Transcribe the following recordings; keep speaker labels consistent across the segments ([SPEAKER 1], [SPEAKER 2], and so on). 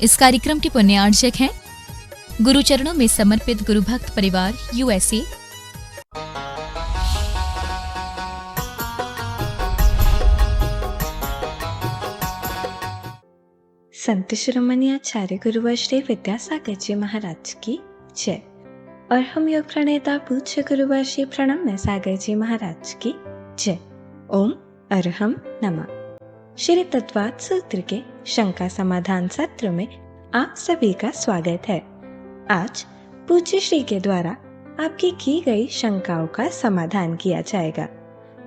[SPEAKER 1] इस कार्यक्रम के पुण्यार्चक हैं गुरुचरणों में समर्पित गुरु भक्त परिवार USA।
[SPEAKER 2] संत शिरोमणि आचार्य गुरुवर श्री विद्यासागर जी महाराज की जय और हम योग प्रणेता पूज्य गुरुवर श्री प्रणम्य सागर जी महाराज की जय। ओम अरहम नमः। श्री तत्वाद सूत्र के शंका समाधान सत्र में आप सभी का स्वागत है। आज पूज्य श्री के द्वारा आपकी की गई शंकाओं का समाधान किया जाएगा।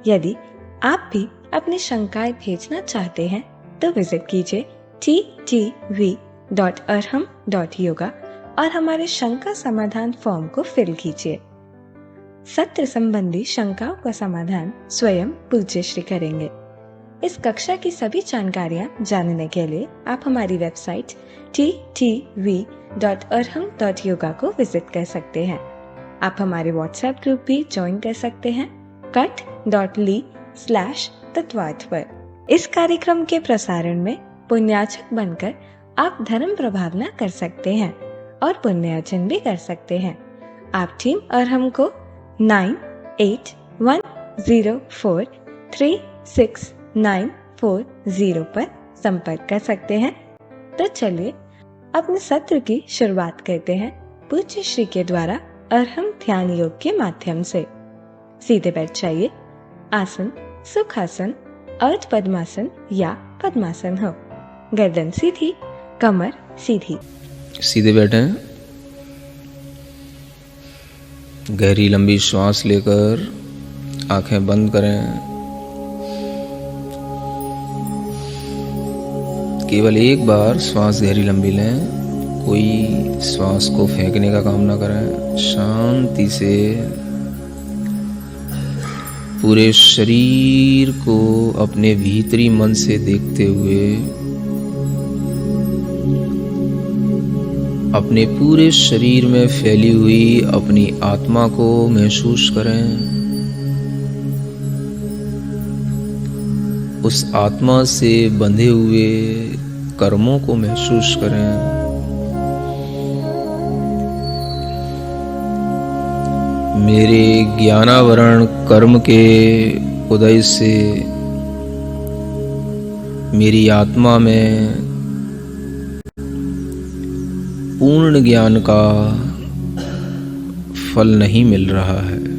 [SPEAKER 2] यदि आप भी अपनी शंकाएं भेजना चाहते हैं तो विजिट कीजिए ttv.arham.yoga और हमारे शंका समाधान फॉर्म को फिल कीजिए। सत्र संबंधी शंकाओं का समाधान स्वयं पूज्य श्री करेंगे। इस कक्षा की सभी जानकारियां जानने के लिए आप हमारी वेबसाइट ttv.arham.yoga को विजिट कर सकते हैं। आप हमारे व्हाट्सएप ग्रुप भी ज्वाइन कर सकते हैं cut.ly/तत्वाद पर। इस कार्यक्रम के प्रसारण में पुण्यार्चक बनकर आप धर्म प्रभावना कर सकते हैं और पुण्यार्जन भी कर सकते हैं। आप टीम अरहम को 9810436940 पर संपर्क कर सकते हैं। तो चलिए अपने सत्र की शुरुआत करते हैं पूज्य श्री के द्वारा अरहम ध्यान योग के माध्यम से। सीधे बैठ जाइए। आसन सुखासन, अर्ध पद्मासन या पद्मासन हो। गर्दन सीधी, कमर सीधी।
[SPEAKER 3] सीधे बैठें। गहरी लंबी श्वास लेकर आंखें बंद करें। केवल एक बार श्वास गहरी लंबी लें। कोई श्वास को फेंकने का काम ना करें। शांति से पूरे शरीर को अपने भीतरी मन से देखते हुए अपने पूरे शरीर में फैली हुई अपनी आत्मा को महसूस करें। उस आत्मा से बंधे हुए कर्मों को महसूस करें। मेरे ज्ञानावरण कर्म के उदय से मेरी आत्मा में पूर्ण ज्ञान का फल नहीं मिल रहा है।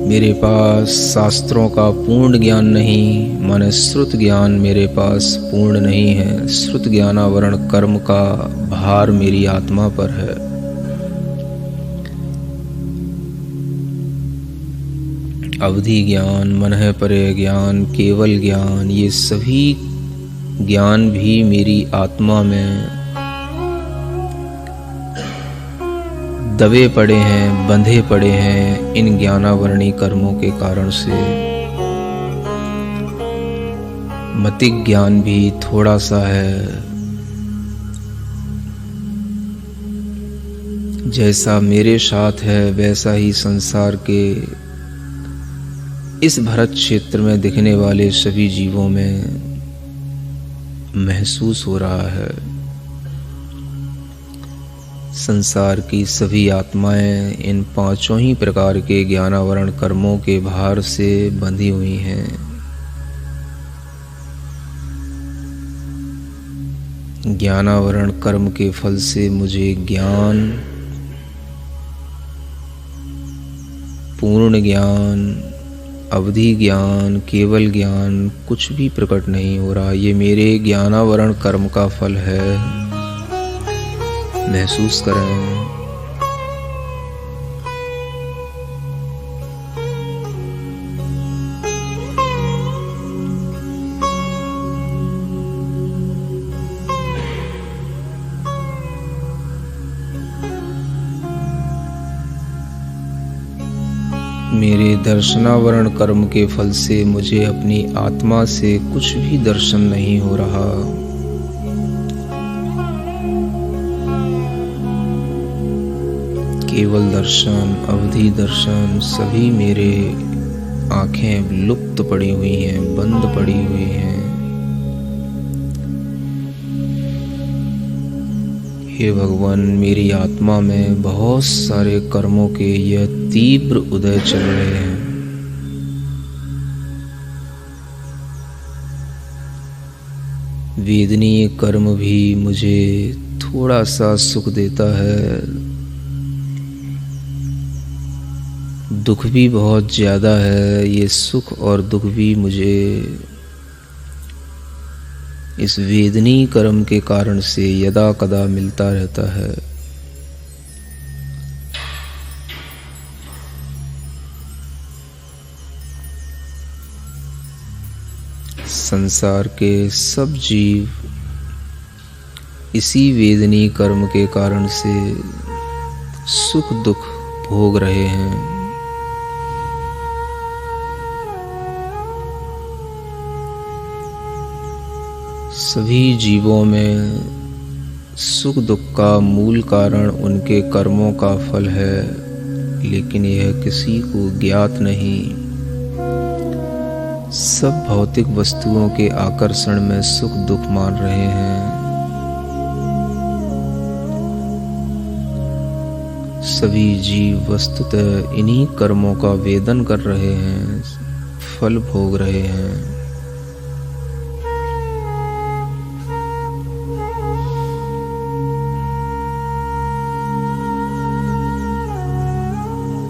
[SPEAKER 3] मेरे पास शास्त्रों का पूर्ण ज्ञान नहीं, माने श्रुत ज्ञान मेरे पास पूर्ण नहीं है। श्रुत ज्ञानावरण कर्म का भार मेरी आत्मा पर है। अवधि ज्ञान, मनः परे ज्ञान, केवल ज्ञान, ये सभी ज्ञान भी मेरी आत्मा में दबे पड़े हैं, बंधे पड़े हैं इन ज्ञानावरणी कर्मों के कारण से। मतिक ज्ञान भी थोड़ा सा है। जैसा मेरे साथ है वैसा ही संसार के इस भरत क्षेत्र में दिखने वाले सभी जीवों में महसूस हो रहा है। संसार की सभी आत्माएं इन पांचों ही प्रकार के ज्ञानावरण कर्मों के भार से बंधी हुई हैं। ज्ञानावरण कर्म के फल से मुझे ज्ञान, पूर्ण ज्ञान, अवधि ज्ञान, केवल ज्ञान कुछ भी प्रकट नहीं हो रहा। ये मेरे ज्ञानावरण कर्म का फल है। महसूस करें। मेरे दर्शनावरण कर्म के फल से मुझे अपनी आत्मा से कुछ भी दर्शन नहीं हो रहा। केवल दर्शन, अवधि दर्शन, सभी मेरे आंखें लुप्त पड़ी हुई हैं, बंद पड़ी हुई हैं। हे भगवान, मेरी आत्मा में बहुत सारे कर्मों के यह तीव्र उदय चल रहे हैं। वेदनीय कर्म भी मुझे थोड़ा सा सुख देता है, दुख भी बहुत ज़्यादा है। ये सुख और दुख भी मुझे इस वेदनीय कर्म के कारण से यदा कदा मिलता रहता है। संसार के सब जीव इसी वेदनीय कर्म के कारण से सुख दुख भोग रहे हैं। सभी जीवों में सुख दुख का मूल कारण उनके कर्मों का फल है, लेकिन यह किसी को ज्ञात नहीं। सब भौतिक वस्तुओं के आकर्षण में सुख दुख मान रहे हैं। सभी जीव वस्तुतः इन्हीं कर्मों का वेदन कर रहे हैं, फल भोग रहे हैं।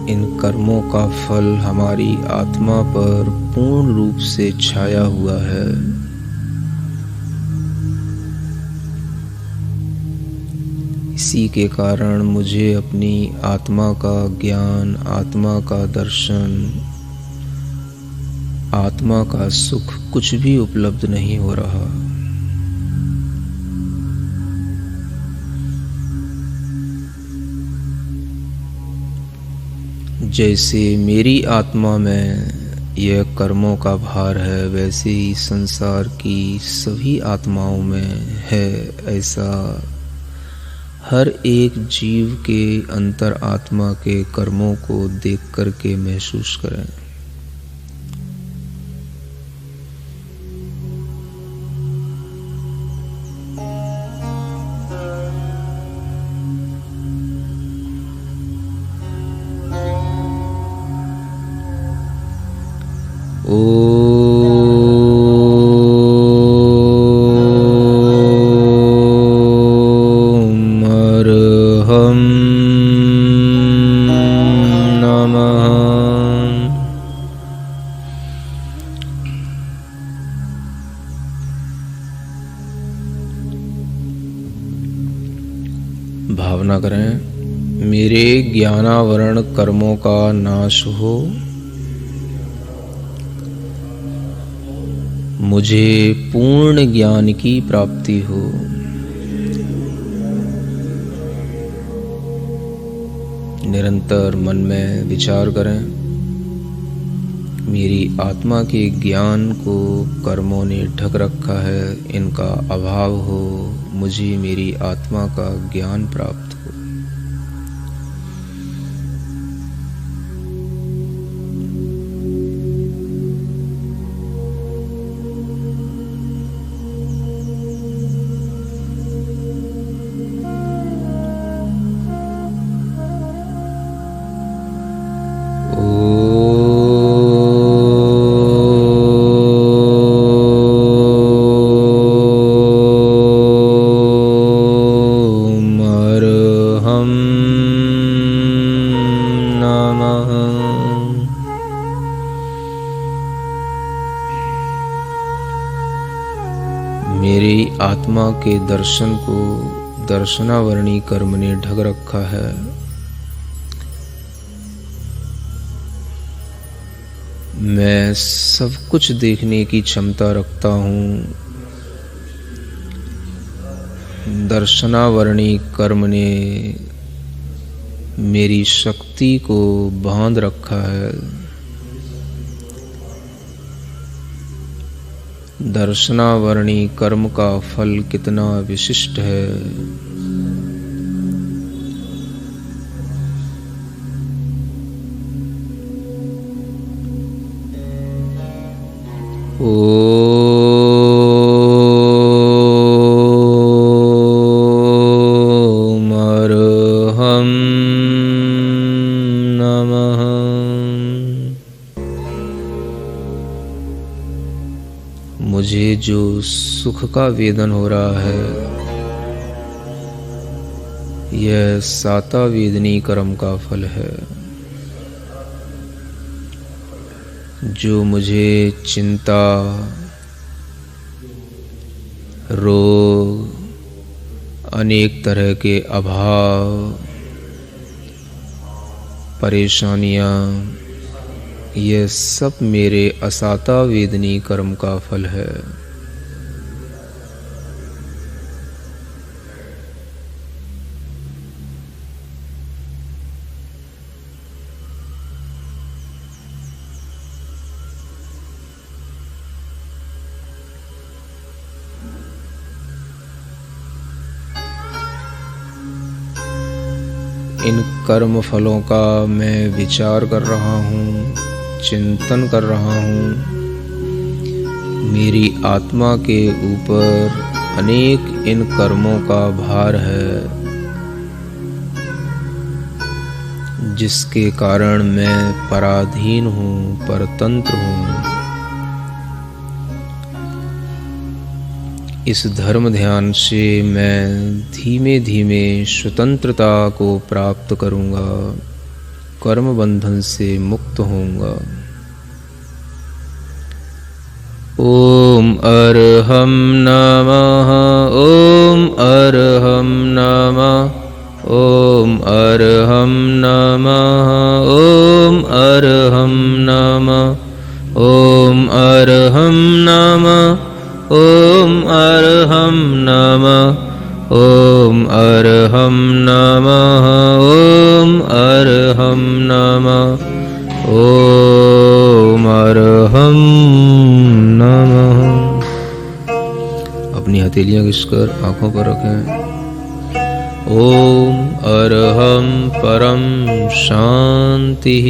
[SPEAKER 3] इन कर्मों का फल हमारी आत्मा पर पूर्ण रूप से छाया हुआ है। इसी के कारण मुझे अपनी आत्मा का ज्ञान, आत्मा का दर्शन, आत्मा का सुख कुछ भी उपलब्ध नहीं हो रहा। जैसे मेरी आत्मा में यह कर्मों का भार है, वैसे ही संसार की सभी आत्माओं में है। ऐसा हर एक जीव के अंतर आत्मा के कर्मों को देख करके महसूस करें। अरहं नमः। भावना करें, मेरे ज्ञानावरण कर्मों का नाश हो, मुझे पूर्ण ज्ञान की प्राप्ति हो। निरंतर मन में विचार करें, मेरी आत्मा के ज्ञान को कर्मों ने ढक रखा है, इनका अभाव हो, मुझे मेरी आत्मा का ज्ञान प्राप्त हो। मेरी आत्मा के दर्शन को दर्शनावरणी कर्म ने ढक रखा है। मैं सब कुछ देखने की क्षमता रखता हूँ। दर्शनावरणी कर्म ने मेरी शक्ति को बांध रखा है। दर्शनावरणी कर्म का फल कितना विशिष्ट है। मुझे जो सुख का वेदन हो रहा है यह साता वेदनी कर्म का फल है। जो मुझे चिंता, रोग, अनेक तरह के अभाव, परेशानियाँ, यह सब मेरे असाता वेदनी कर्म का फल है। इन कर्म फलों का मैं विचार कर रहा हूँ, चिंतन कर रहा हूँ। मेरी आत्मा के ऊपर अनेक इन कर्मों का भार है, जिसके कारण मैं पराधीन हूँ, परतंत्र हूँ। इस धर्म ध्यान से मैं धीमे धीमे स्वतंत्रता को प्राप्त करूँगा, कर्म बंधन से मुक्त होऊंगा। ओम अरहम नमः, ओम अरहम नमः, ओम अरहम नमः, ओम अरहम नमः, ओम अरहम नमः, ओम अरहम नमः, ओम अरहम नमः, ओम अरहम नमः, ओम अरहम नमः। अपनी हथेलियां घिसकर आंखों पर रखें। ओम अरहम परम शांति,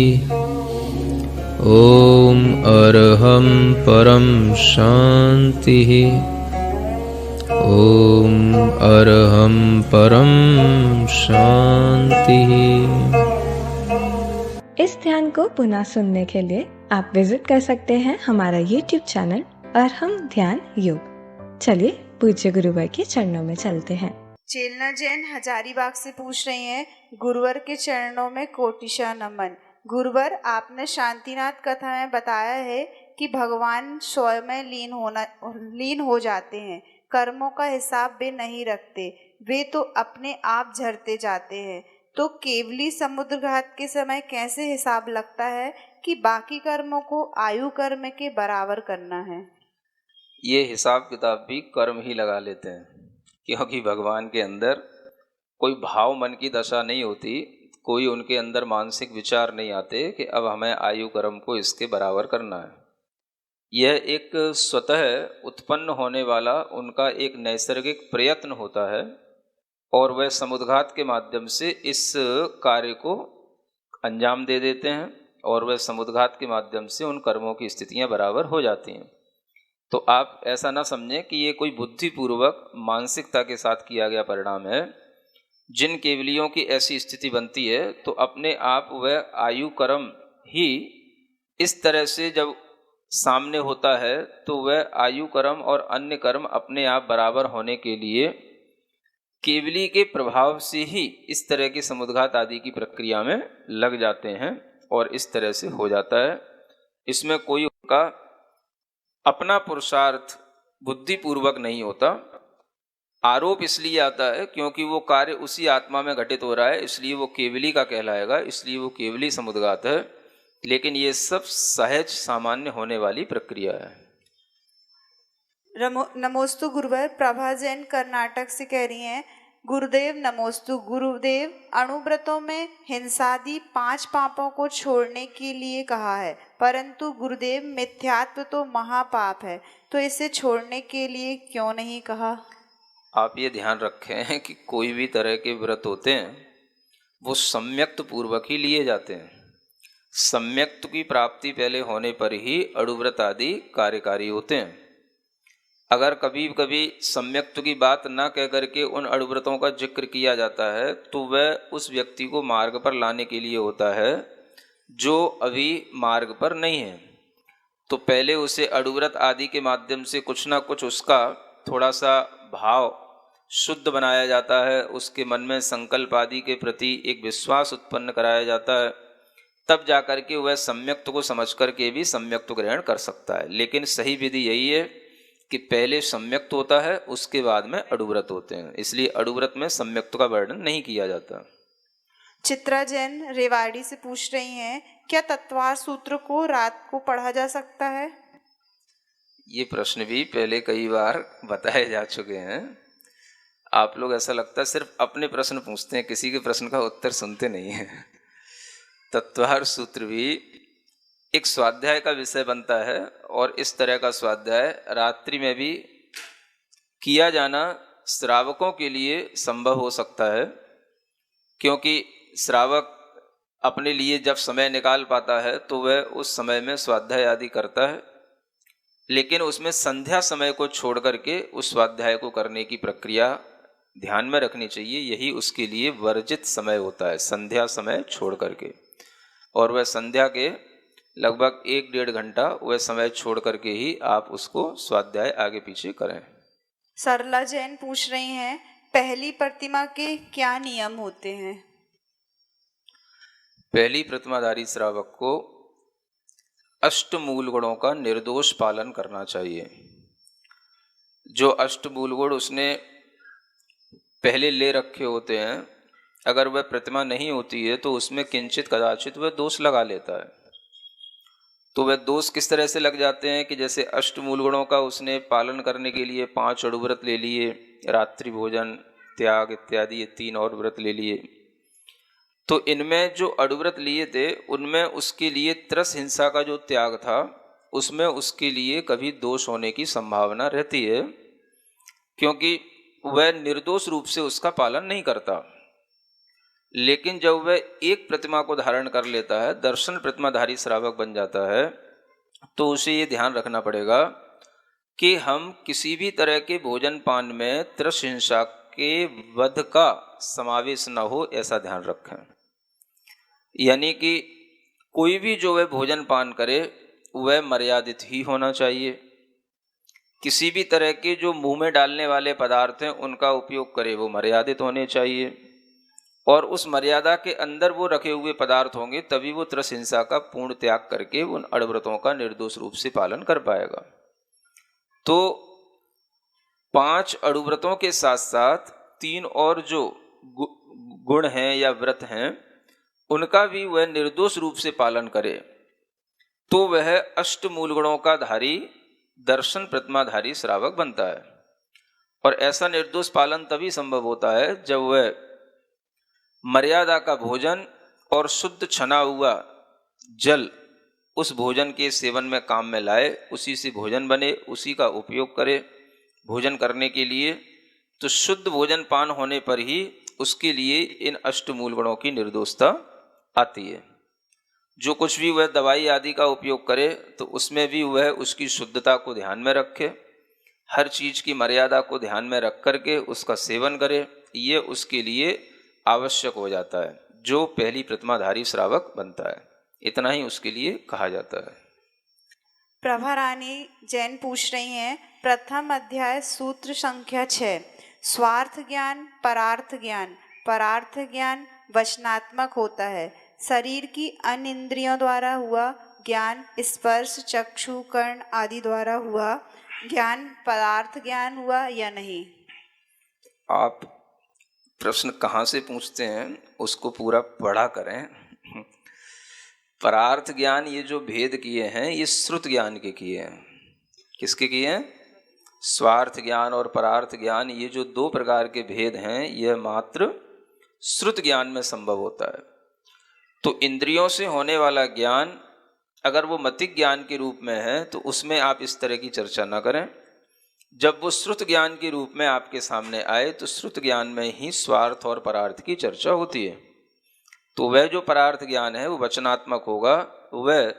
[SPEAKER 3] ओम अरहम परम शांति, ओम अरहम परम शांति।
[SPEAKER 2] इस ध्यान को पुनः सुनने के लिए आप विजिट कर सकते हैं हमारा YouTube चैनल अरहम ध्यान योग। चलिए पूज्य गुरुवर के चरणों में चलते हैं।
[SPEAKER 4] चेलना जैन हजारीबाग से पूछ रही हैं, गुरुवर के चरणों में कोटिशा नमन। गुरुवर, आपने शांतिनाथ कथा में बताया है कि भगवान स्वयं में लीन हो जाते हैं, कर्मों का हिसाब वे नहीं रखते, वे तो अपने आप झरते जाते हैं। तो केवली समुद्र घात के समय कैसे हिसाब लगता है कि बाकी कर्मों को आयु कर्म के बराबर करना है?
[SPEAKER 3] ये हिसाब किताब भी कर्म ही लगा लेते हैं, क्योंकि भगवान के अंदर कोई भाव मन की दशा नहीं होती, कोई उनके अंदर मानसिक विचार नहीं आते कि अब हमें आयु कर्म को इसके बराबर करना है। यह एक स्वतः उत्पन्न होने वाला उनका एक नैसर्गिक प्रयत्न होता है और वह समुद्घात के माध्यम से इस कार्य को अंजाम दे देते हैं और वह समुद्घात के माध्यम से उन कर्मों की स्थितियां बराबर हो जाती हैं। तो आप ऐसा ना समझें कि ये कोई बुद्धिपूर्वक मानसिकता के साथ किया गया परिणाम है। जिन केवलियों की ऐसी स्थिति बनती है तो अपने आप वह आयु कर्म ही इस तरह से जब सामने होता है तो वह आयु कर्म और अन्य कर्म अपने आप बराबर होने के लिए केवली के प्रभाव से ही इस तरह की समुद्घात आदि की प्रक्रिया में लग जाते हैं और इस तरह से हो जाता है। इसमें कोई उनका अपना पुरुषार्थ बुद्धिपूर्वक नहीं होता। आरोप इसलिए आता है क्योंकि वो कार्य उसी आत्मा में घटित हो रहा है, इसलिए वो केवली का कहलाएगा, इसलिए वो केवली समुद्घात है। लेकिन ये सब सहज सामान्य होने वाली प्रक्रिया है।
[SPEAKER 4] नमोस्तु गुरुवर। प्रभा जैन कर्नाटक से कह रही हैं, गुरुदेव नमोस्तु। गुरुदेव, अणुव्रतों में हिंसादि 5 पापों को छोड़ने के लिए कहा है, परंतु गुरुदेव मिथ्यात्व तो महापाप है, तो इसे छोड़ने के लिए क्यों नहीं कहा?
[SPEAKER 3] आप ये ध्यान रखें कि कोई भी तरह के व्रत होते हैं वो सम्यक्त पूर्वक ही लिए जाते हैं। सम्यक्त की प्राप्ति पहले होने पर ही अणुव्रत आदि कार्यकारी होते हैं। अगर कभी कभी सम्यक्त की बात न कह करके उन अणुव्रतों का जिक्र किया जाता है तो वह उस व्यक्ति को मार्ग पर लाने के लिए होता है जो अभी मार्ग पर नहीं है। तो पहले उसे अड़ुव्रत आदि के माध्यम से कुछ ना कुछ उसका थोड़ा सा भाव शुद्ध बनाया जाता है, उसके मन में संकल्प आदि के प्रति एक विश्वास उत्पन्न कराया जाता है, तब जाकर के वह सम्यक्त को समझ करके भी सम्यक्त ग्रहण कर सकता है। लेकिन सही विधि यही है कि पहले सम्यक्त होता है, उसके बाद में अड़ुव्रत होते हैं, इसलिए अड़ुव्रत में सम्यक्त का वर्णन नहीं किया जाता।
[SPEAKER 4] चित्रा जैन रेवाड़ी से पूछ रही हैं, क्या तत्वार सूत्र को रात को पढ़ा जा सकता है?
[SPEAKER 3] ये प्रश्न भी पहले कई बार बताए जा चुके हैं। आप लोग ऐसा लगता है सिर्फ अपने प्रश्न पूछते हैं, किसी के प्रश्न का उत्तर सुनते नहीं हैं। तत्वार सूत्र भी एक स्वाध्याय का विषय बनता है और इस तरह का स्वाध्याय रात्रि में भी किया जाना श्रावकों के लिए संभव हो सकता है, क्योंकि श्रावक अपने लिए जब समय निकाल पाता है तो वह उस समय में स्वाध्याय आदि करता है, लेकिन उसमें संध्या समय को छोड़ करके उस स्वाध्याय को करने की प्रक्रिया ध्यान में रखनी चाहिए। यही उसके लिए वर्जित समय होता है, संध्या समय छोड़ करके, और वह संध्या के लगभग 1-1.5 घंटा वह समय छोड़ करके ही आप उसको स्वाध्याय आगे पीछे करें।
[SPEAKER 4] सरला जैन पूछ रही हैं, पहली प्रतिमा के क्या नियम होते हैं?
[SPEAKER 3] पहली प्रतिमाधारी श्रावक को अष्टमूल गुणों का निर्दोष पालन करना चाहिए। जो अष्टमूल गुण उसने पहले ले रखे होते हैं, अगर वह प्रतिमा नहीं होती है तो उसमें किंचित कदाचित वह दोष लगा लेता है। तो वह दोष किस तरह से लग जाते हैं कि जैसे अष्टमूल गुणों का उसने पालन करने के लिए 5 अड़ुव्रत ले लिए, रात्रि भोजन त्याग इत्यादि ये 3 और व्रत ले लिए, तो इनमें जो अड़ुव्रत लिए थे उनमें उसके लिए त्रस हिंसा का जो त्याग था उसमें उसके लिए कभी दोष होने की संभावना रहती है, क्योंकि वह निर्दोष रूप से उसका पालन नहीं करता। लेकिन जब वह एक प्रतिमा को धारण कर लेता है, दर्शन प्रतिमाधारी श्रावक बन जाता है, तो उसे ये ध्यान रखना पड़ेगा कि हम किसी भी तरह के भोजन पान में त्रस हिंसा के वध का समावेश न हो, ऐसा ध्यान रखें। यानी कि कोई भी जो वह भोजन पान करे वह मर्यादित ही होना चाहिए। किसी भी तरह के जो मुंह में डालने वाले पदार्थ हैं उनका उपयोग करे वो मर्यादित होने चाहिए, और उस मर्यादा के अंदर वो रखे हुए पदार्थ होंगे तभी वो त्रस हिंसा का पूर्ण त्याग करके उन अड़व्रतों का निर्दोष रूप से पालन कर पाएगा। तो 5 अड़ुव्रतों के साथ साथ 3 और जो गुण हैं या व्रत हैं उनका भी वह निर्दोष रूप से पालन करे, तो वह अष्टमूल गुणों का धारी दर्शन प्रतिमाधारी श्रावक बनता है। और ऐसा निर्दोष पालन तभी संभव होता है जब वह मर्यादा का भोजन और शुद्ध छना हुआ जल उस भोजन के सेवन में काम में लाए, उसी से भोजन बने, उसी का उपयोग करे भोजन करने के लिए। तो शुद्ध भोजन पान होने पर ही उसके लिए इन अष्टमूल गुणों की निर्दोषता आती है। जो कुछ भी वह दवाई आदि का उपयोग करे तो उसमें भी वह उसकी शुद्धता को ध्यान में रखे, हर चीज की मर्यादा को ध्यान में रख करके उसका सेवन करे, ये उसके लिए आवश्यक हो जाता है जो पहली प्रतिमाधारी श्रावक बनता है। इतना ही उसके लिए कहा जाता है।
[SPEAKER 4] प्रभा रानी जैन पूछ रही हैं, प्रथम अध्याय सूत्र संख्या 6, स्वार्थ ज्ञान परार्थ ज्ञान। परार्थ ज्ञान वचनात्मक होता है, शरीर की अन्य इंद्रियों द्वारा हुआ ज्ञान, स्पर्श चक्षु कर्ण आदि द्वारा हुआ ज्ञान पदार्थ ज्ञान हुआ या नहीं?
[SPEAKER 3] आप प्रश्न कहाँ से पूछते हैं उसको पूरा पढ़ा करें। परार्थ ज्ञान ये जो भेद किए हैं ये श्रुत ज्ञान के किए हैं। किसके किए हैं? स्वार्थ ज्ञान और परार्थ ज्ञान, ये जो 2 प्रकार के भेद हैं यह मात्र श्रुत ज्ञान में संभव होता है। तो इंद्रियों से होने वाला ज्ञान अगर वो मतिक ज्ञान के रूप में है तो उसमें आप इस तरह की चर्चा न करें। जब वो श्रुत ज्ञान के रूप में आपके सामने आए तो श्रुत ज्ञान में ही स्वार्थ और परार्थ की चर्चा होती है। तो वह जो परार्थ ज्ञान है वो वचनात्मक होगा। वह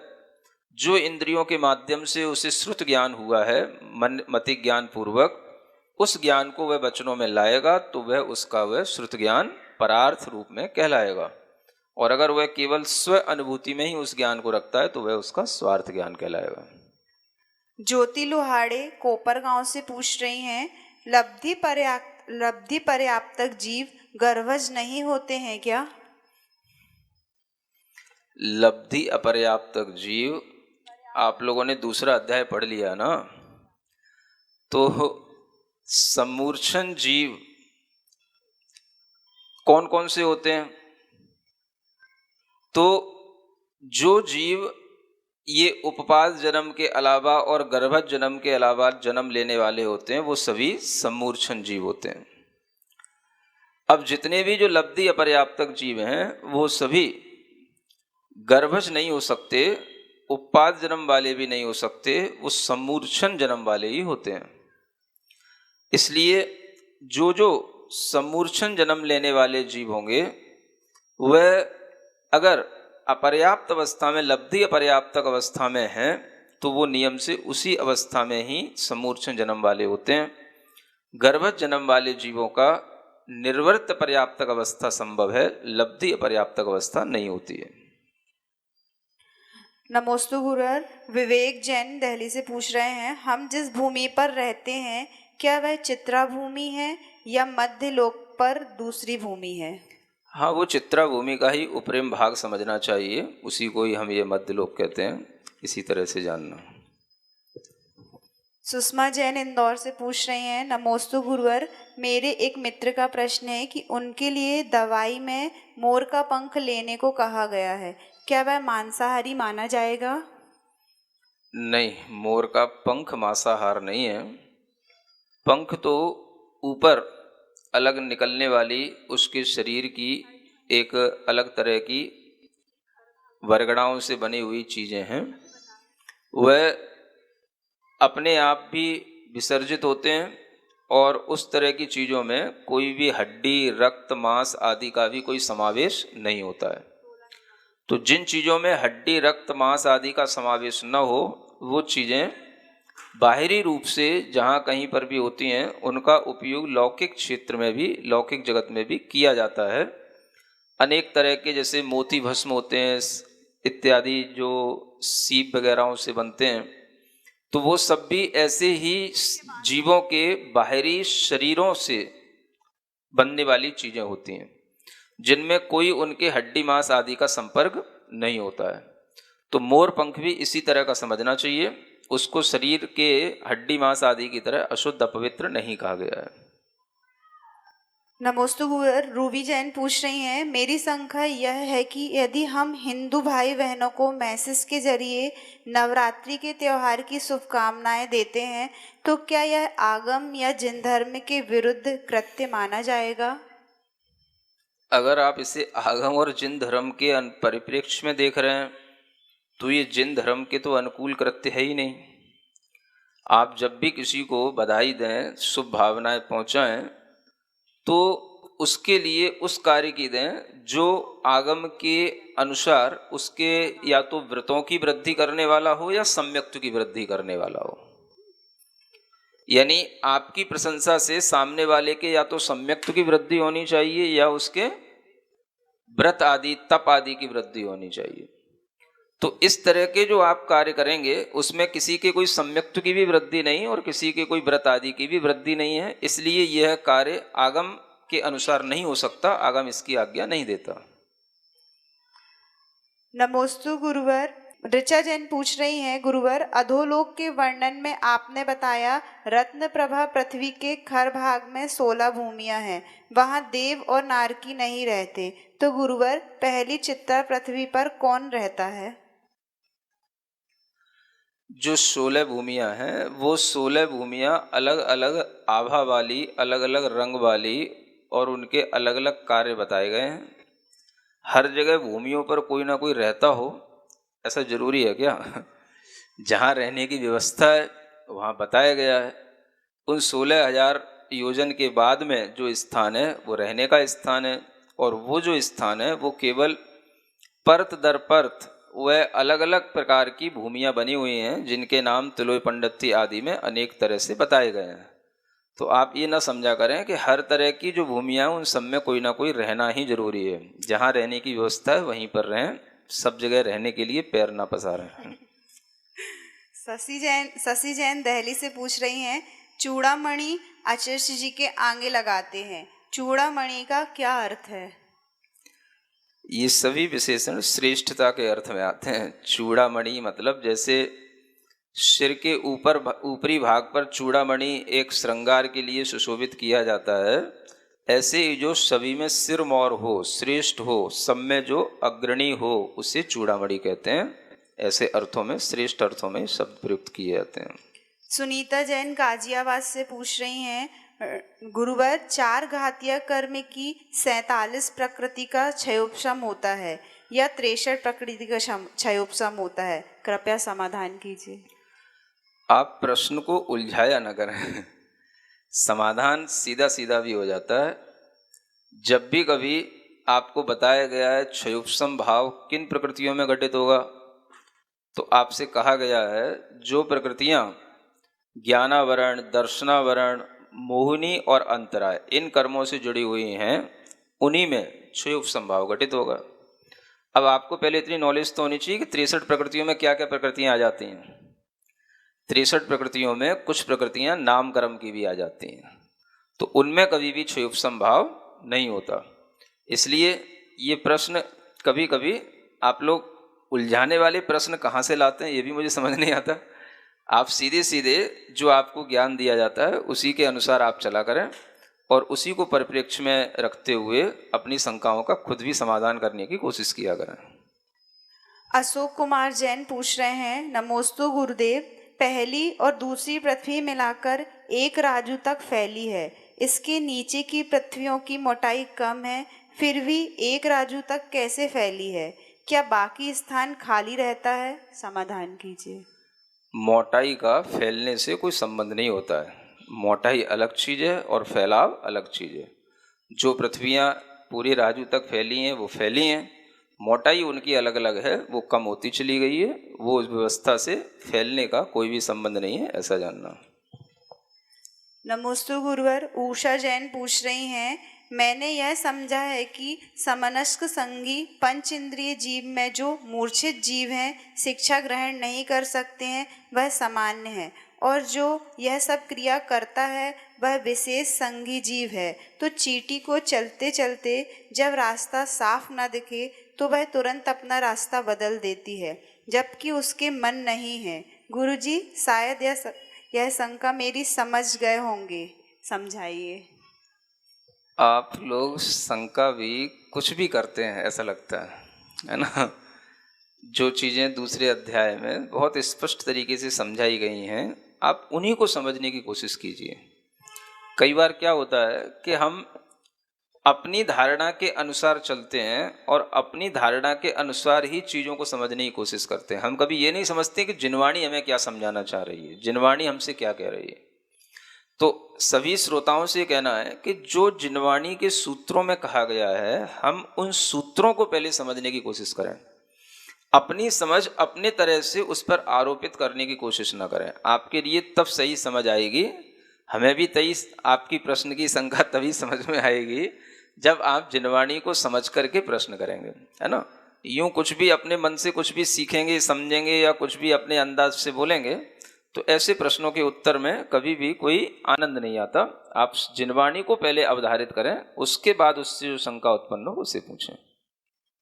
[SPEAKER 3] जो इंद्रियों के माध्यम से उसे श्रुत ज्ञान हुआ है मतिक ज्ञान पूर्वक, उस ज्ञान को वह वचनों में लाएगा तो वह श्रुत ज्ञान परार्थ रूप में कहलाएगा। और अगर वह केवल स्व अनुभूति में ही उस ज्ञान को रखता है तो वह उसका स्वार्थ ज्ञान कहलाएगा।
[SPEAKER 4] ज्योति लोहाड़े कोपर गांव से पूछ रही हैं, लब्धि पर्याप्तक जीव गर्भज नहीं होते हैं क्या?
[SPEAKER 3] लब्धि अपर्याप्तक जीव, आप लोगों ने दूसरा अध्याय पढ़ लिया ना, तो सम्मूर्छन जीव कौन कौन से होते हैं? तो जो जीव ये उपपाद जन्म के अलावा और गर्भज जन्म के अलावा जन्म लेने वाले होते हैं, वो सभी सम्मूर्छन जीव होते हैं। अब जितने भी जो लब्धि अपर्याप्तक जीव हैं वो सभी गर्भज नहीं हो सकते, उपपाद जन्म वाले भी नहीं हो सकते, वो सम्मूर्छन जन्म वाले ही होते हैं। इसलिए जो जो सम्मूर्छन जन्म लेने वाले जीव होंगे वह अगर अपर्याप्त अवस्था में, लब्धि अपर्याप्तक अवस्था में हैं, तो वो नियम से उसी अवस्था में ही सम्मूर्छन जन्म वाले होते हैं। गर्भज जन्म वाले जीवों का निर्वर्त पर्याप्तक अवस्था संभव है, लब्धि अपर्याप्तक अवस्था नहीं होती है।
[SPEAKER 4] नमोस्तु गुरुवर, विवेक जैन दिल्ली से पूछ रहे हैं, हम जिस भूमि पर रहते हैं क्या वह चित्रा भूमि है या मध्य लोक पर दूसरी भूमि है?
[SPEAKER 3] हाँ, वो चित्रा भूमि का ही उपरिम भाग समझना चाहिए, उसी को ही हम ये मध्य लोक कहते हैं, इसी तरह से जानना।
[SPEAKER 4] सुषमा जैन इंदौर से पूछ रही हैं, नमोस्तु गुरुवर, मेरे एक मित्र का प्रश्न है कि उनके लिए दवाई में मोर का पंख लेने को कहा गया है, क्या वह मांसाहारी माना जाएगा?
[SPEAKER 3] नहीं, मोर का पंख मांसाहार नहीं है। पंख तो ऊपर अलग निकलने वाली उसके शरीर की एक अलग तरह की वरगड़ाओं से बनी हुई चीज़ें हैं, वह अपने आप भी विसर्जित होते हैं और उस तरह की चीज़ों में कोई भी हड्डी, रक्त, मांस आदि का भी कोई समावेश नहीं होता है। तो जिन चीज़ों में हड्डी, रक्त, मांस आदि का समावेश न हो, वो चीज़ें बाहरी रूप से जहाँ कहीं पर भी होती हैं, उनका उपयोग लौकिक क्षेत्र में भी, लौकिक जगत में भी किया जाता है। अनेक तरह के जैसे मोती भस्म होते हैं इत्यादि, जो सीप वगैरहों से बनते हैं, तो वो सब भी ऐसे ही जीवों के बाहरी शरीरों से बनने वाली चीज़ें होती हैं, जिनमें कोई उनके हड्डी, मांस आदि का संपर्क नहीं होता है। तो मोर पंख भी इसी तरह का समझना चाहिए, उसको शरीर के हड्डी, मांस आदि की तरह अशुद्ध, अपवित्र नहीं कहा गया है।
[SPEAKER 4] नमोस्तु गुरुवर, रूबी जैन पूछ रही हैं, मेरी शंका यह है कि यदि हम हिंदू भाई बहनों को मैसेज के जरिए नवरात्रि के त्योहार की शुभकामनाएं देते हैं, तो क्या यह आगम या जिन धर्म के विरुद्ध कृत्य माना जाएगा?
[SPEAKER 3] अगर आप इसे आगम और जिन धर्म के परिप्रेक्ष्य में देख रहे हैं, तो ये जिन धर्म के तो अनुकूल कृत्य है ही नहीं। आप जब भी किसी को बधाई दें, शुभ भावनाएं पहुंचाएं, तो उसके लिए उस कार्य की दें जो आगम के अनुसार उसके या तो व्रतों की वृद्धि करने वाला हो या सम्यक्त्व की वृद्धि करने वाला हो। यानी आपकी प्रशंसा से सामने वाले के या तो सम्यक्त्व की वृद्धि होनी चाहिए या उसके व्रत आदि, तप आदि की वृद्धि होनी चाहिए। तो इस तरह के जो आप कार्य करेंगे, उसमें किसी के कोई सम्यक्त्व की भी वृद्धि नहीं और किसी के कोई व्रत आदि की भी वृद्धि नहीं है, इसलिए यह कार्य आगम के अनुसार नहीं हो सकता, आगम इसकी आज्ञा नहीं देता।
[SPEAKER 4] नमोस्तु गुरुवर, ऋचा जैन पूछ रही हैं, गुरुवर, अधोलोक के वर्णन में आपने बताया रत्न प्रभा पृथ्वी के खर भाग में 16 भूमियां हैं, वहां देव और नारकी नहीं रहते, तो गुरुवर पहली चित्रा पृथ्वी पर कौन रहता है?
[SPEAKER 3] जो 16 भूमियां हैं, वो 16 भूमियां अलग अलग आभा वाली, अलग अलग रंग वाली और उनके अलग अलग कार्य बताए गए हैं। हर जगह भूमियों पर कोई ना कोई रहता हो ऐसा जरूरी है क्या? जहाँ रहने की व्यवस्था है वहाँ बताया गया है। उन 16,000 योजन के बाद में जो स्थान है वो रहने का स्थान है, और वो जो स्थान है वो केवल परत दर परत वह अलग अलग प्रकार की भूमियाँ बनी हुई हैं, जिनके नाम तिलोय पंडिती आदि में अनेक तरह से बताए गए हैं। तो आप ये ना समझा करें कि हर तरह की जो भूमियाँ उन सब में कोई ना कोई रहना ही जरूरी है। जहाँ रहने की व्यवस्था है वहीं पर रहें, सब जगह रहने के लिए पैर ना पसारें।
[SPEAKER 4] शशि जैन दिल्ली से पूछ रही हैं, चूड़ामणि आचार्य जी के आगे लगाते हैं, चूड़ामणि का क्या अर्थ है?
[SPEAKER 3] ये सभी विशेषण श्रेष्ठता के अर्थ में आते हैं। चूड़ामणि मतलब जैसे सिर के ऊपरी भाग पर चूड़ामणि एक श्रृंगार के लिए सुशोभित किया जाता है, ऐसे ही जो सभी में सिरमौर हो, श्रेष्ठ हो, सब में जो अग्रणी हो, उसे चूड़ामणि कहते हैं। ऐसे अर्थों में, श्रेष्ठ अर्थों में शब्द प्रयुक्त किए जाते हैं।
[SPEAKER 4] सुनीता जैन गाजियाबाद से पूछ रही हैं, गुरुवर 4 घातीय कर्म की 47 प्रकृति का क्षयोपशम होता है या 63 प्रकृति का क्षयोपशम होता है, कृपया समाधान कीजिए।
[SPEAKER 3] आप प्रश्न को उलझाया न करें, समाधान सीधा सीधा भी हो जाता है। जब भी कभी आपको बताया गया है क्षयोपशम भाव किन प्रकृतियों में घटित होगा, तो आपसे कहा गया है जो प्रकृतियां ज्ञानावरण, दर्शनावरण, मोहिनी और अंतराय इन कर्मों से जुड़ी हुई हैं, उन्हीं में क्षयोपशम भाव घटित होगा। अब आपको पहले इतनी नॉलेज तो होनी चाहिए कि 63 प्रकृतियों में क्या क्या प्रकृतियां आ जाती हैं। 63 प्रकृतियों में कुछ प्रकृतियां नाम कर्म की भी आ जाती हैं, तो उनमें कभी भी क्षयोपशम भाव नहीं होता। इसलिए ये प्रश्न कभी कभी आप लोग उलझाने वाले प्रश्न कहाँ से लाते हैं ये भी मुझे समझ नहीं आता। आप सीधे सीधे जो आपको ज्ञान दिया जाता है उसी के अनुसार आप चला करें और उसी को परिप्रेक्ष्य में रखते हुए अपनी शंकाओं का खुद भी समाधान करने की कोशिश किया करें।
[SPEAKER 4] अशोक कुमार जैन पूछ रहे हैं, नमोस्तु गुरुदेव, पहली और दूसरी पृथ्वी मिलाकर 1 राजू तक फैली है, इसके नीचे की पृथ्वियों की मोटाई कम है, फिर भी 1 राजू तक कैसे फैली है? क्या बाकी स्थान खाली रहता है? समाधान कीजिए।
[SPEAKER 3] मोटाई का फैलने से कोई संबंध नहीं होता है। मोटाई अलग चीज़ है और फैलाव अलग चीज़ है। जो पृथ्वियाँ पूरे राजू तक फैली हैं वो फैली हैं, मोटाई उनकी अलग अलग है, वो कम होती चली गई है। वो उस व्यवस्था से फैलने का कोई भी संबंध नहीं है, ऐसा जानना।
[SPEAKER 4] नमोस्तु गुरुवर, उषा जैन पूछ रही हैं, मैंने यह समझा है कि समनस्क संगी पंच इंद्रिय जीव में जो मूर्छित जीव हैं, शिक्षा ग्रहण नहीं कर सकते हैं, वह सामान्य है, और जो यह सब क्रिया करता है वह विशेष संगी जीव है। तो चींटी को चलते चलते जब रास्ता साफ न दिखे तो वह तुरंत अपना रास्ता बदल देती है, जबकि उसके मन नहीं है। गुरुजी, शायद यह शंका मेरी समझ गए होंगे, समझाइए।
[SPEAKER 3] आप लोग शंका भी कुछ भी करते हैं ऐसा लगता है ना। जो चीज़ें दूसरे अध्याय में बहुत स्पष्ट तरीके से समझाई गई हैं, आप उन्हीं को समझने की कोशिश कीजिए। कई बार क्या होता है कि हम अपनी धारणा के अनुसार चलते हैं और अपनी धारणा के अनुसार ही चीज़ों को समझने की कोशिश करते हैं। हम कभी ये नहीं समझते कि जिनवाणी हमें क्या समझाना चाह रही है, जिनवाणी हमसे क्या कह रही है। तो सभी श्रोताओं से कहना है कि जो जिनवाणी के सूत्रों में कहा गया है, हम उन सूत्रों को पहले समझने की कोशिश करें। अपनी समझ अपने तरह से उस पर आरोपित करने की कोशिश न करें। आपके लिए तब सही समझ आएगी, हमें भी तभी आपकी प्रश्न की शंका तभी समझ में आएगी जब आप जिनवाणी को समझ करके प्रश्न करेंगे, है ना। यूं कुछ भी अपने मन से कुछ भी सीखेंगे, समझेंगे या कुछ भी अपने अंदाज से बोलेंगे तो ऐसे प्रश्नों के उत्तर में कभी भी कोई आनंद नहीं आता। आप जिनवाणी को पहले अवधारित करें, उसके बाद उससे जो शंका उत्पन्न हो उसे पूछें।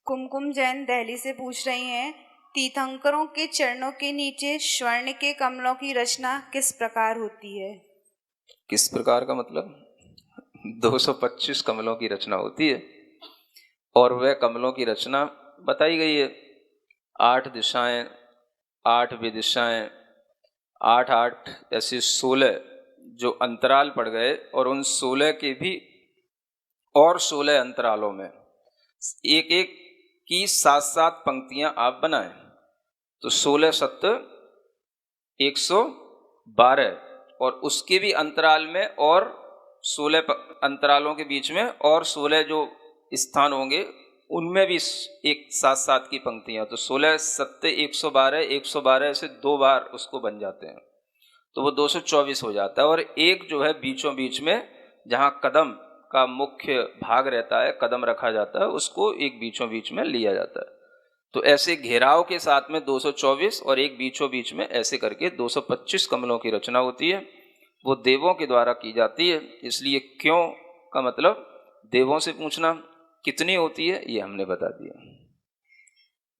[SPEAKER 4] कुमकुम जैन दिल्ली से पूछ रही हैं, तीर्थंकरों के चरणों के नीचे स्वर्ण के कमलों की रचना किस प्रकार होती है?
[SPEAKER 3] किस प्रकार का मतलब? 225 कमलों की रचना होती है और वह कमलों की रचना बताई गई है। 8 दिशाएं, 8 विदिशाएं, 8 ऐसे 16 जो अंतराल पड़ गए और उन 16 के भी और 16 अंतरालों में एक एक की 7-7 पंक्तियां आप बनाएं तो 16 7 112 और उसके भी अंतराल में और 16 अंतरालों के बीच में और 16 जो स्थान होंगे उनमें भी एक 7-7 की पंक्तियां, तो 16 7 112 112 से 2 बार उसको बन जाते हैं तो वो 224 हो जाता है। और एक जो है बीचों बीच में जहाँ कदम का मुख्य भाग रहता है, कदम रखा जाता है, उसको एक बीचों बीच में लिया जाता है तो ऐसे घेराव के साथ में 224 और एक बीचों बीच में ऐसे करके 225 कमलों की रचना होती है। वो देवों के द्वारा की जाती है, इसलिए क्यों का मतलब देवों से पूछना। कितनी होती है ये हमने बता दिया।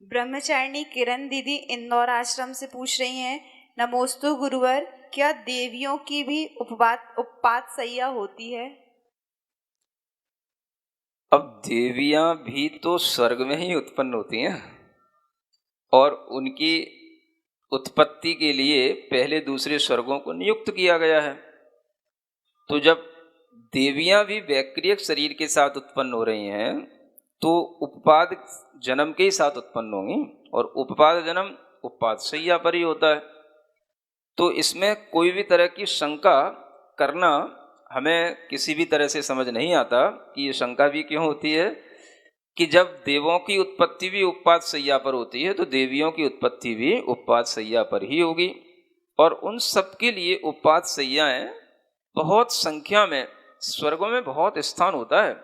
[SPEAKER 4] ब्रह्मचारिणी किरण दीदी इंदौर आश्रम से पूछ रही हैं, नमोस्तु गुरुवर, क्या देवियों की भी उपपात सैया होती है?
[SPEAKER 3] अब देवियां भी तो स्वर्ग में ही उत्पन्न होती हैं और उनकी उत्पत्ति के लिए पहले दूसरे स्वर्गों को नियुक्त किया गया है। तो जब देवियां भी वैक्रियक शरीर के साथ उत्पन्न हो रही हैं तो उपपाद जन्म के ही साथ उत्पन्न होंगी और उपपाद जन्म उपपाद सैया पर ही होता है। तो इसमें कोई भी तरह की शंका करना हमें किसी भी तरह से समझ नहीं आता कि ये शंका भी क्यों होती है कि जब देवों की उत्पत्ति भी उपपाद सैया पर होती है तो देवियों की उत्पत्ति भी उपपाद सैया पर ही होगी। और उन सब के लिए उपपाद सैयाएं बहुत संख्या में स्वर्गों में बहुत स्थान होता है।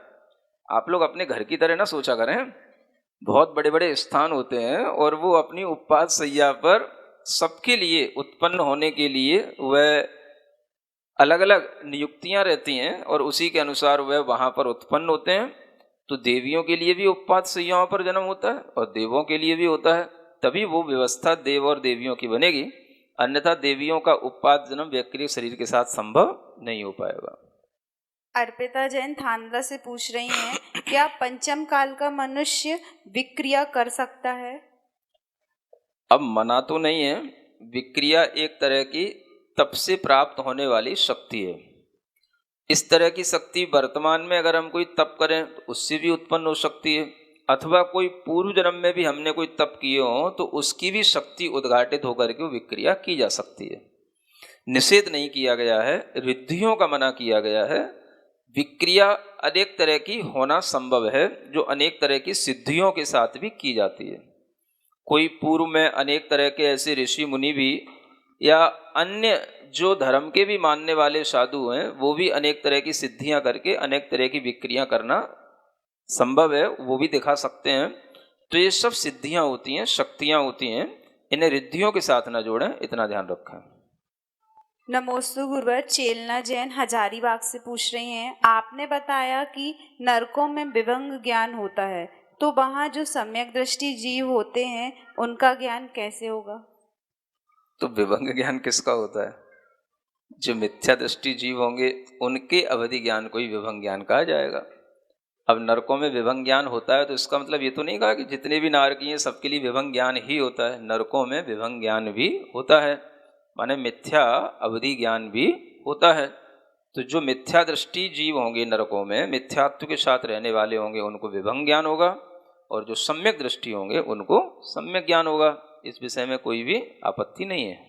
[SPEAKER 3] आप लोग अपने घर की तरह ना सोचा करें, बहुत बड़े बड़े स्थान होते हैं और वो अपनी उपपाद सैया पर सबके लिए उत्पन्न होने के लिए वह अलग अलग नियुक्तियां रहती हैं और उसी के अनुसार वह वहां पर उत्पन्न होते हैं। तो देवियों के लिए भी उपपाद सैयाओं पर जन्म होता है और देवों के लिए भी होता है, तभी वो व्यवस्था देव और देवियों की बनेगी। अन्यथा देवियों का उपपाद जन्म वैक्रिक शरीर के साथ संभव नहीं हो पाएगा।
[SPEAKER 4] अर्पिता जैन थांदला से पूछ रही हैं, क्या पंचम काल का मनुष्य विक्रिया कर सकता है?
[SPEAKER 3] अब मना तो नहीं है, विक्रिया एक तरह की तप से प्राप्त होने वाली शक्ति है। इस तरह की शक्ति वर्तमान में अगर हम कोई तप करें तो उससे भी उत्पन्न हो सकती है, अथवा कोई पूर्व जन्म में भी हमने कोई तप किए हो तो उसकी भी शक्ति उद्घाटित होकर के विक्रिया की जा सकती है। निषेध नहीं किया गया है, रिद्धियों का मना किया गया है। विक्रिया अनेक तरह की होना संभव है जो अनेक तरह की सिद्धियों के साथ भी की जाती है। कोई पूर्व में अनेक तरह के ऐसे ऋषि मुनि भी या अन्य जो धर्म के भी मानने वाले साधु हैं वो भी अनेक तरह की सिद्धियां करके अनेक तरह की विक्रियां करना संभव है, वो भी दिखा सकते हैं। तो ये सब सिद्धियां होती हैं, शक्तियां होती हैं, इन्हें रिद्धियों के साथ ना जोड़ें, इतना ध्यान रखें।
[SPEAKER 4] नमोस्तु गुरुवर, चेलना जैन हजारीबाग से पूछ रही हैं, आपने बताया कि नरकों में विभंग ज्ञान होता है, तो वहाँ जो सम्यक दृष्टि जीव होते हैं उनका ज्ञान कैसे होगा?
[SPEAKER 3] तो विभंग ज्ञान किसका होता है? जो मिथ्या दृष्टि जीव होंगे उनके अवधि ज्ञान को ही विभंग ज्ञान कहा जाएगा। अब नरकों में विभंग ज्ञान होता है तो इसका मतलब ये तो नहीं कहा कि जितने भी नारकी हैं सबके लिए विभंग ज्ञान ही होता है। नरकों में विभंग ज्ञान भी होता है, माने मिथ्या अवधि ज्ञान भी होता है। तो जो मिथ्या दृष्टि जीव होंगे नरकों में, मिथ्यात्व के साथ रहने वाले होंगे, उनको विभंग ज्ञान होगा, और जो सम्यक दृष्टि होंगे उनको सम्यक ज्ञान होगा। इस विषय में कोई भी आपत्ति नहीं है।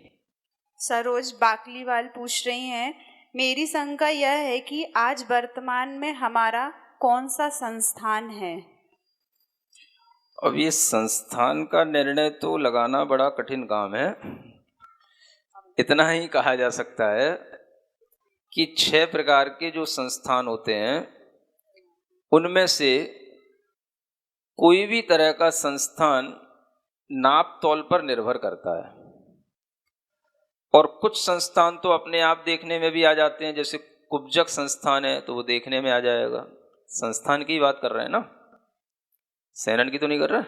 [SPEAKER 4] सरोज बाकलीवाल पूछ रही हैं, मेरी शंका यह है कि आज वर्तमान में हमारा कौन सा संस्थान है?
[SPEAKER 3] अब ये संस्थान का निर्णय तो लगाना बड़ा कठिन काम है। इतना ही कहा जा सकता है कि 6 प्रकार के जो संस्थान होते हैं उनमें से कोई भी तरह का संस्थान नाप तौल पर निर्भर करता है, और कुछ संस्थान तो अपने आप देखने में भी आ जाते हैं। जैसे कुब्जक संस्थान है तो वो देखने में आ जाएगा। संस्थान की बात कर रहे हैं ना, सेनन की तो नहीं कर रहे।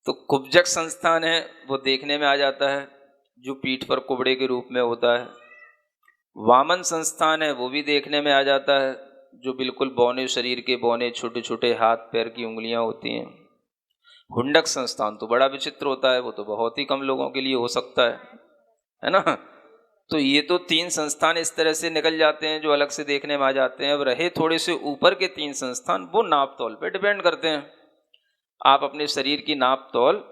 [SPEAKER 3] तो कुब्जक संस्थान है वो देखने में आ जाता है, जो पीठ पर कुबड़े के रूप में होता है। वामन संस्थान है वो भी देखने में आ जाता है, जो बिल्कुल बौने शरीर के बौने छोटे छोटे हाथ पैर की उंगलियां होती हैं। हुंडक संस्थान तो बड़ा विचित्र होता है, वो तो बहुत ही कम लोगों के लिए हो सकता है ना। तो ये तो 3 संस्थान इस तरह से निकल जाते हैं जो अलग से देखने में आ जाते हैं। अब रहे थोड़े से ऊपर के 3 संस्थान, वो नाप तौल पे डिपेंड करते हैं। आप अपने शरीर की नाप तौल,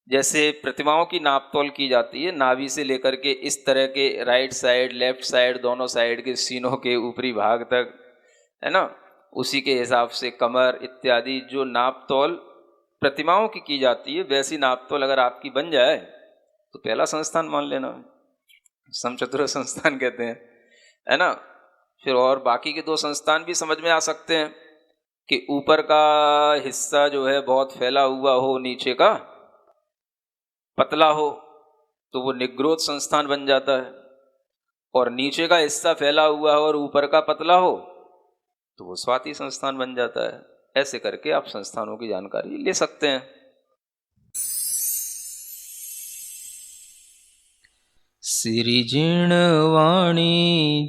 [SPEAKER 3] जैसे प्रतिमाओं की नाप तौल की जाती है नाभि से लेकर के इस तरह के राइट साइड लेफ्ट साइड दोनों साइड के सीनों के ऊपरी भाग तक, है ना, उसी के हिसाब से कमर इत्यादि जो नाप तौल प्रतिमाओं की जाती है, वैसी नाप तौल अगर आपकी बन जाए तो पहला संस्थान मान लेना, समचतुर संस्थान कहते हैं, है ना। फिर और बाकी के 2 संस्थान भी समझ में आ सकते हैं। कि ऊपर का हिस्सा जो है बहुत फैला हुआ हो, नीचे का पतला हो, तो वो निग्रोध संस्थान बन जाता है। और नीचे का हिस्सा फैला हुआ हो और ऊपर का पतला हो तो वो स्वाति संस्थान बन जाता है। ऐसे करके आप संस्थानों की जानकारी ले सकते हैं। सिरिजिणवाणी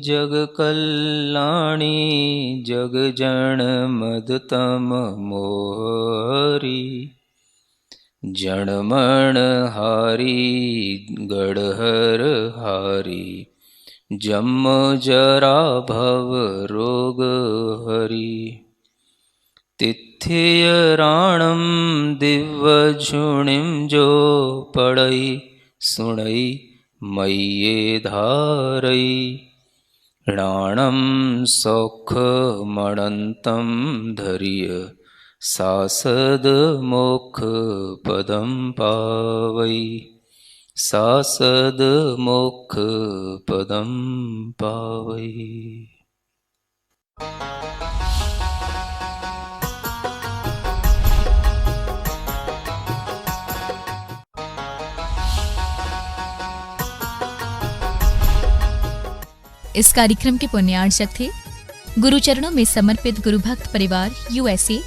[SPEAKER 3] जग कल्याणी जग जन मदतम मोहरी जनमण हारी गढ़हर हारी जम जरा भव रोग हरि तिथ्य राणम दिव्य झुणिम जो पड़ई सुणई मय्ये धारई राणम सौख मणंतम धर्य सासद मोक्ष पदम पावई सासद मोक्ष पदम पावई।
[SPEAKER 1] इस कार्यक्रम के पुण्यार्चक थे गुरुचरणों में समर्पित गुरु भक्त परिवार USA।